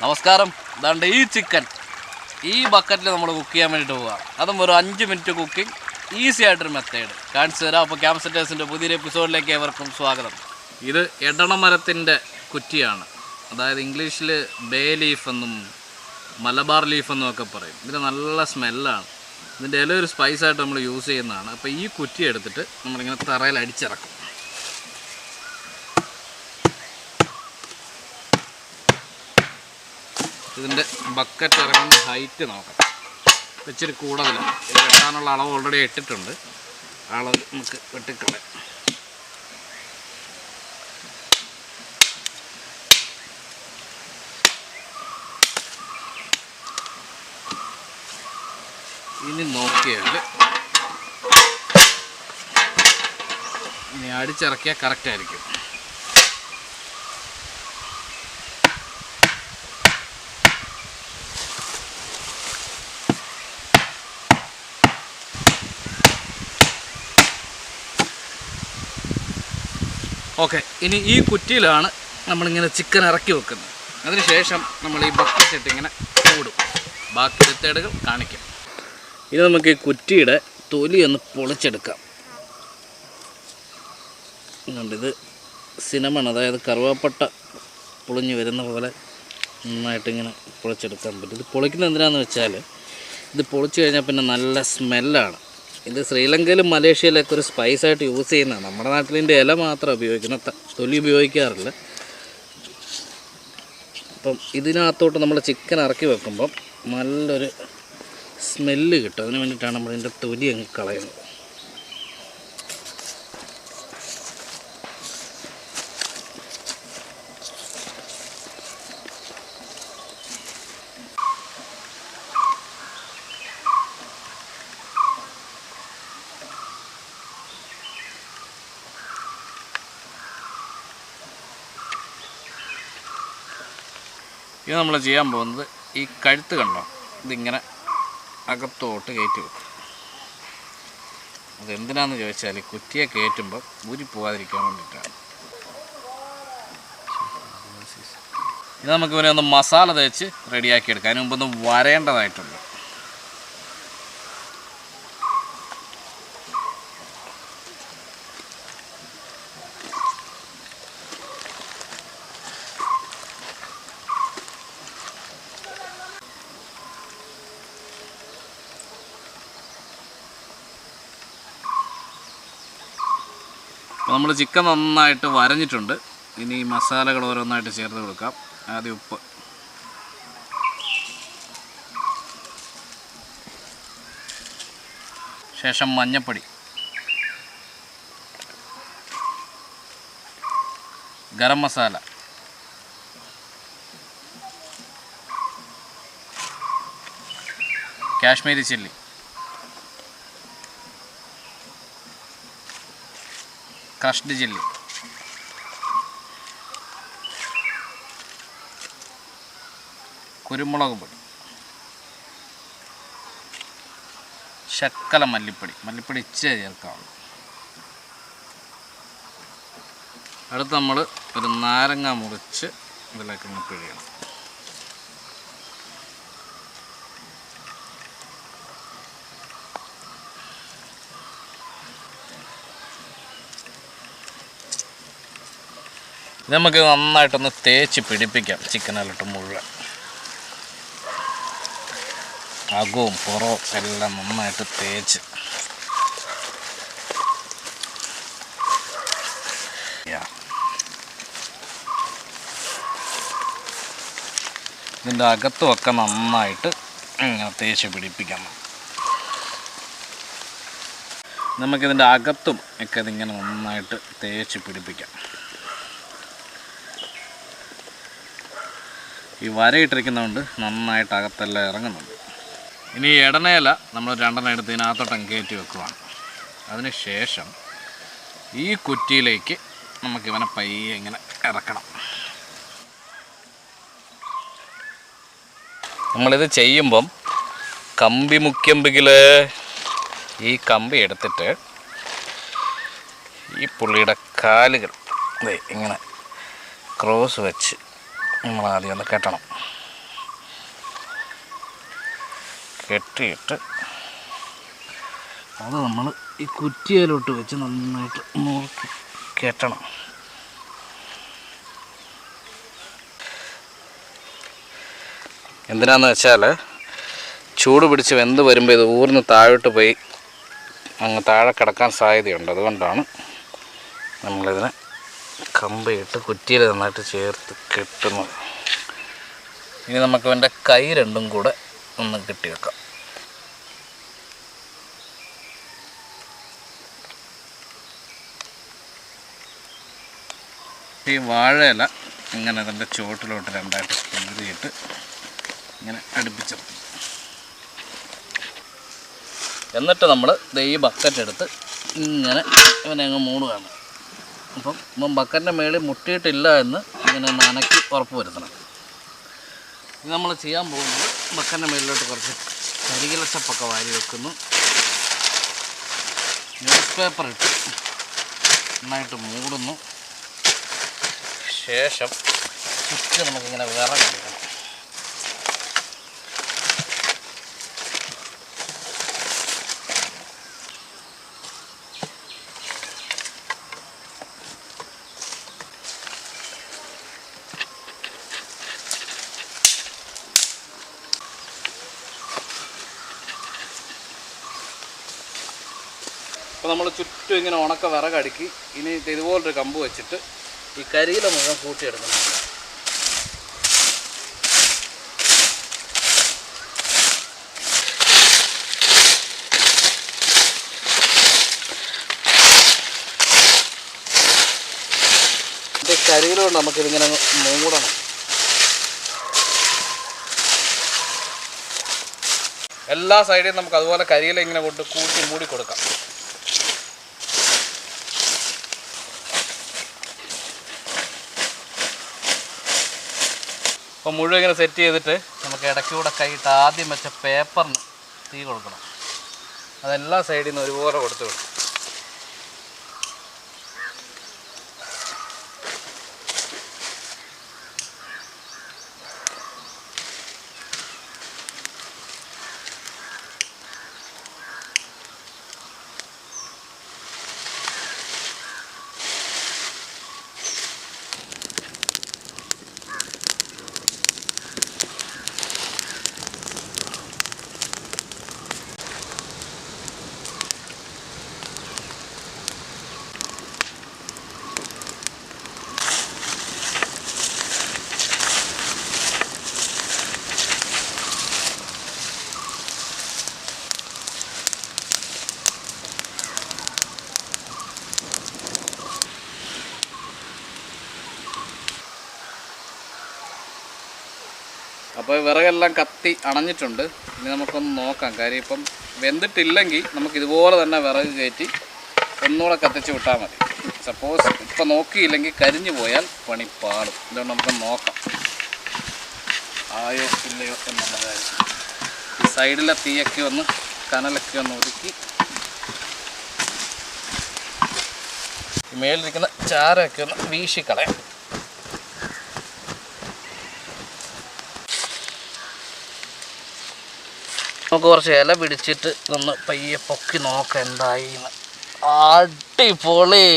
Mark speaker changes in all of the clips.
Speaker 1: നമസ്കാരം. ഇതാണ്ട് ഈ ചിക്കൻ ഈ ബക്കറ്റിൽ നമ്മൾ കുക്ക് ചെയ്യാൻ വേണ്ടിയിട്ട് പോവുക. അതും ഒരു 5 മിനിറ്റ് കുക്കിംഗ്, ഈസി ആയിട്ടൊരു മെത്തേഡ് കാണിച്ചു തരാം. അപ്പോൾ ക്യാമ്പ് സെറ്റേഴ്സിൻ്റെ പുതിയൊരു എപ്പിസോഡിലേക്ക് ഏവർക്കും സ്വാഗതം. ഇത് എടണമരത്തിൻ്റെ കുറ്റിയാണ്. അതായത് ഇംഗ്ലീഷിൽ ബേ ലീഫ് എന്നും മലബാർ ലീഫ് എന്നും ഒക്കെ പറയും. ഇതിന് നല്ല സ്മെല്ലാണ്. ഇതിൻ്റെ ഇല ഒരു സ്പൈസായിട്ട് നമ്മൾ യൂസ് ചെയ്യുന്നതാണ്. അപ്പോൾ ഈ കുറ്റി എടുത്തിട്ട് നമ്മളിങ്ങനെ തറയിൽ അടിച്ചിറക്കും. ഇതിൻ്റെ ബക്കറ്റ് ഇറങ്ങുന്ന ഹൈറ്റ് നോക്കാം. ഇച്ചിരി കൂടുതലാണ്. ഇത് വെട്ടാനുള്ള അളവ് ഓൾറെഡി ഇട്ടിട്ടുണ്ട്. അളവ് നമുക്ക് വെട്ടിക്കളയാം. ഇനി നോക്കിയാൽ ഇനി അടിച്ചിറക്കിയാൽ കറക്റ്റായിരിക്കും. ഓക്കെ, ഇനി ഈ കുറ്റിയിലാണ് നമ്മളിങ്ങനെ ചിക്കൻ ഇറക്കി വെക്കുന്നത്. അതിനുശേഷം നമ്മൾ ഈ ബക്കറ്റ് ഇട്ട് ഇങ്ങനെ മൂടും. ബാക്കി മെത്തേഡുകൾ കാണിക്കാം. ഇത് നമുക്ക് ഈ കുറ്റിയുടെ തൊലി ഒന്ന് പൊളിച്ചെടുക്കാം. ഇത് സിനമൺ, അതായത് കറുവാപ്പട്ട പൊളിഞ്ഞ് വരുന്ന പോലെ നന്നായിട്ടിങ്ങനെ പൊളിച്ചെടുക്കാൻ പറ്റും. ഇത് പൊളിക്കുന്നത് എന്തിനാണെന്ന് വെച്ചാൽ ഇത് പൊളിച്ച് കഴിഞ്ഞാൽ പിന്നെ നല്ല സ്മെല്ലാണ്. ഇത് ശ്രീലങ്കയിലും മലേഷ്യയിലൊക്കെ ഒരു സ്പൈസായിട്ട് യൂസ് ചെയ്യുന്നതാണ്. നമ്മുടെ നാട്ടിലിൻ്റെ ഇല മാത്രം ഉപയോഗിക്കുന്നത്, തൊലി ഉപയോഗിക്കാറില്ല. അപ്പം ഇതിനകത്തോട്ട് നമ്മൾ ചിക്കൻ ഇറക്കി വെക്കുമ്പം നല്ലൊരു സ്മെല്ല് കിട്ടും. അതിന് വേണ്ടിയിട്ടാണ് നമ്മളിതിൻ്റെ തൊലി അങ്ങ് കളയുന്നത്. ഇത് നമ്മൾ ചെയ്യാൻ പോകുന്നത്, ഈ കഴുത്ത് കണ്ടോ, ഇതിങ്ങനെ അകത്തോട്ട് കയറ്റി വെക്കും. അതെന്തിനാണെന്ന് ചോദിച്ചാൽ കുറ്റിയെ കയറ്റുമ്പോൾ ഊരി പോകാതിരിക്കാൻ വേണ്ടിയിട്ടാണ്. ഇത് നമുക്ക് ഇവനെ ഒന്ന് മസാല തേച്ച് റെഡിയാക്കി എടുക്കാം. അതിന് മുമ്പൊന്ന് വരേണ്ടതായിട്ടുണ്ട്. അപ്പോൾ നമ്മൾ ചിക്കൻ നന്നായിട്ട് വരഞ്ഞിട്ടുണ്ട്. ഇനി ഈ മസാലകൾ ഓരോന്നായിട്ട് ചേർത്ത് കൊടുക്കാം. ആദ്യം ഉപ്പ്, ശേഷം മഞ്ഞൾപ്പൊടി, garam masala, Kashmiri chilli, crushed chilli, കുരുമുളക് പൊടി, ശക്കല മല്ലിപ്പൊടി ഇച്ചിരി ചേർക്കാവുള്ളൂ. അടുത്ത് നമ്മൾ ഒരു നാരങ്ങ മുറിച്ച് ഇതിലേക്ക് പിഴിയണം. നമുക്ക് നന്നായിട്ടൊന്ന് തേച്ച് പിടിപ്പിക്കാം. ചിക്കനിലിട്ട് മുഴുവൻ അകവും പുറവും എല്ലാം നന്നായിട്ട് തേച്ച്. ഇതിൻ്റെ അകത്തുമൊക്കെ നന്നായിട്ട് ഇങ്ങനെ തേച്ച് പിടിപ്പിക്കണം. നമുക്കിതിൻ്റെ അകത്തും ഒക്കെ ഇതിങ്ങനെ നന്നായിട്ട് തേച്ച് പിടിപ്പിക്കാം. ഈ വരയിട്ടിരിക്കുന്നതുകൊണ്ട് നന്നായിട്ട് അകത്തെല്ലാം ഇറങ്ങുന്നുണ്ട്. ഇനി ഇടനയില നമ്മൾ 2 എടുത്ത് ഇതിനകത്തോട്ടങ്ങ് കയറ്റി വെക്കുവാണ്. അതിന് ശേഷം ഈ കുറ്റിയിലേക്ക് നമുക്കിവനെ പയ്യെ ഇങ്ങനെ ഇറക്കണം. നമ്മളിത് ചെയ്യുമ്പം കമ്പി മുക്കിയെങ്കിൽ ഈ കമ്പി എടുത്തിട്ട് ഈ പുള്ളിയുടെ കാലുകൾ, ഇങ്ങനെ ക്രോസ് വെച്ച് നമ്മൾ ആദ്യം ഒന്ന് കെട്ടണം. കെട്ടിയിട്ട് അത് നമ്മൾ ഈ കുറ്റിയിലോട്ട് വെച്ച് നന്നായിട്ട് നോക്കി കെട്ടണം. എന്തിനാന്ന് വെച്ചാൽ ചൂട് പിടിച്ച് വെന്ത് വരുമ്പോൾ ഇത് ഊർന്ന് താഴോട്ട് പോയി അങ്ങ് താഴെ കിടക്കാൻ സാധ്യതയുണ്ട്. അതുകൊണ്ടാണ് നമ്മളിതിനെ കമ്പിയിട്ട് കുറ്റിയിൽ നന്നായിട്ട് ചേർത്ത് കെട്ടുന്നത്. ഇനി നമുക്ക് ഇവൻ്റെ കൈ രണ്ടും കൂടെ ഒന്ന് കെട്ടി വെക്കാം. ഈ വാഴയില ഇങ്ങനെ അതിൻ്റെ ചുവട്ടിലോട്ട് രണ്ടായിട്ട് കീറിയിട്ട് ഇങ്ങനെ അടുപ്പിച്ചു. എന്നിട്ട് നമ്മൾ ഈ ബക്കറ്റ് എടുത്ത് ഇങ്ങനെ ഇവനെ അങ്ങ് മൂടുകയാണ്. അപ്പം ബക്കറ്റിൻ്റെ മേളിൽ മുട്ടിയിട്ടില്ല എന്ന് ഇങ്ങനെ ഒന്ന് അനക്കി ഉറപ്പ് വരുത്തണം. ഇത് നമ്മൾ ചെയ്യാൻ പോകുന്നത് ബക്കറ്റിൻ്റെ മേളിലോട്ട് കുറച്ച് കരികിലച്ചപ്പൊക്കെ വാരി വെക്കുന്നു. ന്യൂസ് പേപ്പർ ഇട്ട് നന്നായിട്ട് മൂടുന്നു. ശേഷം ചുറ്റും നമുക്കിങ്ങനെ വിറകെടുക്കണം. അപ്പോൾ നമ്മൾ ചുറ്റും ഇങ്ങനെ ഉണക്ക വിറകടുക്കി ഇനി ഇതുപോലൊരു കമ്പ് വെച്ചിട്ട് ഈ കരിയില മുഴുവൻ കൂട്ടിയെടുക്കണം. ഇത് കരിയില കൊണ്ട് നമുക്കിതിങ്ങനെ മൂടണം. എല്ലാ സൈഡിലും നമുക്ക് അതുപോലെ കരിയില ഇങ്ങനെ കൊണ്ട് കൂട്ടി മൂടി കൊടുക്കാം. അപ്പോൾ മുഴുവൻ ഇങ്ങനെ സെറ്റ് ചെയ്തിട്ട് നമുക്ക് ഇടയ്ക്കൂടെ കൈയിട്ട് ആദ്യം വെച്ച പേപ്പറിന് തീ കൊടുക്കണം. അതെല്ലാ സൈഡിൽ നിന്ന് ഒരുപോലെ കൊടുത്തു വിടും. അപ്പോൾ വിറകെല്ലാം കത്തി അണഞ്ഞിട്ടുണ്ട്. ഇനി നമുക്കൊന്ന് നോക്കാം. കാര്യം ഇപ്പം വെന്തിട്ടില്ലെങ്കിൽ നമുക്കിതുപോലെ തന്നെ വിറക് കയറ്റി ഒന്നുകൂടെ കത്തിച്ച് വിട്ടാൽ മതി. സപ്പോസ് ഇപ്പം നോക്കിയില്ലെങ്കിൽ കരിഞ്ഞു പോയാൽ പണി പാടും. ഇതുകൊണ്ട് നമുക്ക് നോക്കാം ആയോ ഇല്ലയോ എന്നുള്ള കാര്യം. ഈ സൈഡിലെ തീയൊക്കെ ഒന്ന് കനലൊക്കെ ഒന്ന് ഒതുക്കി മേലിരിക്കുന്ന ചാരമൊക്കെ ഒന്ന് വീശിക്കളയാം. നമുക്ക് കുറച്ച് ഇല പിടിച്ചിട്ട് ഒന്ന് പയ്യെ പൊക്കി നോക്കാം എന്തായി. അടിപൊളി.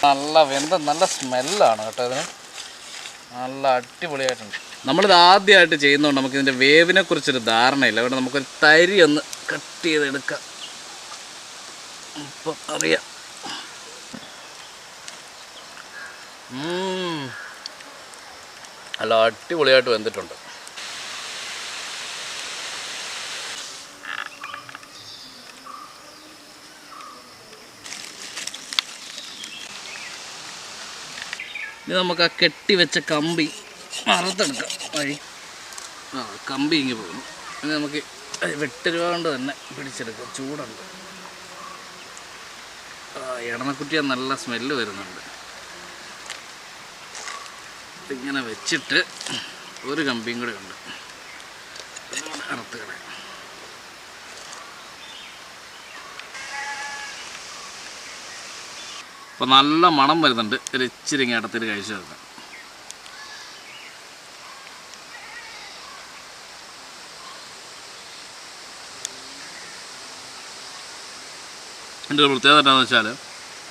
Speaker 1: നല്ല വെന്ത നല്ല സ്മെല്ലാണ് കേട്ടോ. ഇതിന് നല്ല അടിപൊളിയായിട്ടുണ്ട്. നമ്മളിത് ആദ്യമായിട്ട് ചെയ്യുന്നതുകൊണ്ട് നമുക്കിതിൻ്റെ വേവിനെ കുറിച്ചൊരു ധാരണയില്ല. അതുകൊണ്ട് നമുക്കൊരു തരി ഒന്ന് കട്ട് ചെയ്തെടുക്കാം. ഇപ്പം അറിയാം. നല്ല അടിപൊളിയായിട്ട് വെന്തിട്ടുണ്ട്. ഇനി നമുക്ക് ആ കെട്ടി വെച്ച കമ്പി അറുത്തെടുക്കാം. വഴി കമ്പി ഇങ്ങ് പോകുന്നു. ഇനി നമുക്ക് വെട്ടരുവ കൊണ്ട് തന്നെ പിടിച്ചെടുക്കാം. ചൂടുണ്ട്. എണ്ണക്കുറ്റിയ നല്ല സ്മെല്ല് വരുന്നുണ്ട്. ഇങ്ങനെ വെച്ചിട്ട് ഒരു കമ്പിയും കൂടെ ഉണ്ട്. അതുകൊണ്ട് അറുത്ത് കളയാം. അപ്പോൾ നല്ല മണം വരുന്നുണ്ട്. ഒരു ഇച്ചിരി ഇങ്ങനെ ഇടത്തിൽ കഴിച്ചു നോക്കാം. എൻ്റെ ഒരു പ്രത്യേകത എന്താണെന്ന് വെച്ചാൽ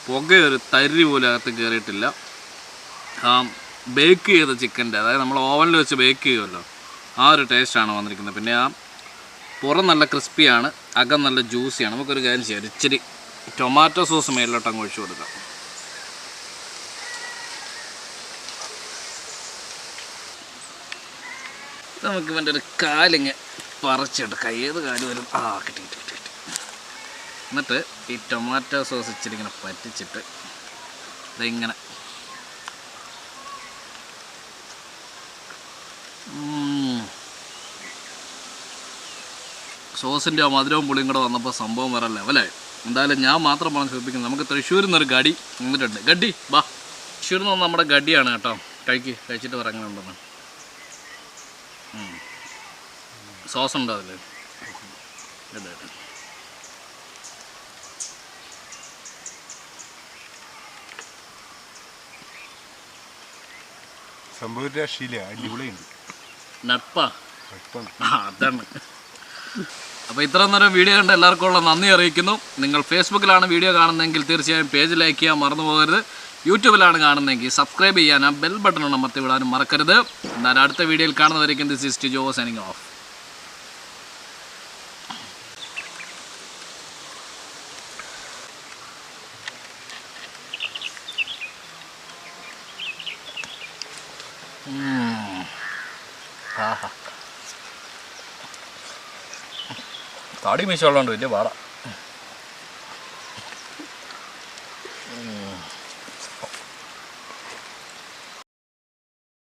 Speaker 1: പുകയൊരു തരി പോലും അകത്ത് കയറിയിട്ടില്ല. ബേക്ക് ചെയ്ത ചിക്കൻ്റെ, അതായത് നമ്മൾ ഓവനിൽ വെച്ച് ബേക്ക് ചെയ്യുമല്ലോ, ആ ഒരു ടേസ്റ്റാണ് വന്നിരിക്കുന്നത്. പിന്നെ ആ പുറം നല്ല ക്രിസ്പിയാണ്, അകം നല്ല ജ്യൂസിയാണ്. നമുക്കൊരു കാര്യം ചെയ്യാം, ഇച്ചിരി ടൊമാറ്റോ സോസ് മേലിലോട്ട് അങ്ങ് ഒഴിച്ചു കൊടുക്കാം. നമുക്ക് ഇവൻ്റെ ഒരു കാലിങ്ങ് പറിച്ചെടുക്കാം. ഏത് കാല് വരും? കിട്ടി. എന്നിട്ട് ഈ ടൊമാറ്റോ സോസ് ഇച്ചിരി ഇങ്ങനെ പറ്റിച്ചിട്ട് ഇതിങ്ങനെ സോസിൻ്റെ ആ മധുരവും പുളിയും കൂടെ വന്നപ്പോൾ സംഭവം വേറെ ലെവലായി. എന്തായാലും ഞാൻ മാത്രം പറഞ്ഞ് സൂചിപ്പിക്കുന്നത്, നമുക്ക് തൃശ്ശൂരിൽ നിന്നൊരു ഗഡി വന്നിട്ടുണ്ട്. ഗഡി ബാ, തൃശ്ശൂരിൽ നിന്ന് നമ്മുടെ ഗഡിയാണ് കേട്ടോ. കഴിച്ചിട്ട് പറയുന്നുണ്ടെന്ന്. സോസ് ഉണ്ടോ അതിൽ?
Speaker 2: സംഭവം അടിപൊളിയുണ്ട്.
Speaker 1: അതാണ്. അപ്പോൾ ഇത്ര നേരം വീഡിയോ കണ്ട എല്ലാവർക്കും ഉള്ള നന്ദി അറിയിക്കുന്നു. നിങ്ങൾ ഫേസ്ബുക്കിലാണ് വീഡിയോ കാണുന്നതെങ്കിൽ തീർച്ചയായും പേജ് ലൈക്ക് ചെയ്യാൻ മറന്നു പോകരുത്. യൂട്യൂബിലാണ് കാണുന്നതെങ്കിൽ സബ്സ്ക്രൈബ് ചെയ്യാൻ, ആ ബെൽ ബട്ടൺ അമർത്തി വിടാനും മറക്കരുത്. എന്നാൽ അടുത്ത വീഡിയോയിൽ കാണുന്നവരേക്കും this is Tijo signing off. താടി മീശ ഉള്ളതുകൊണ്ട് വലിയ പാടാ.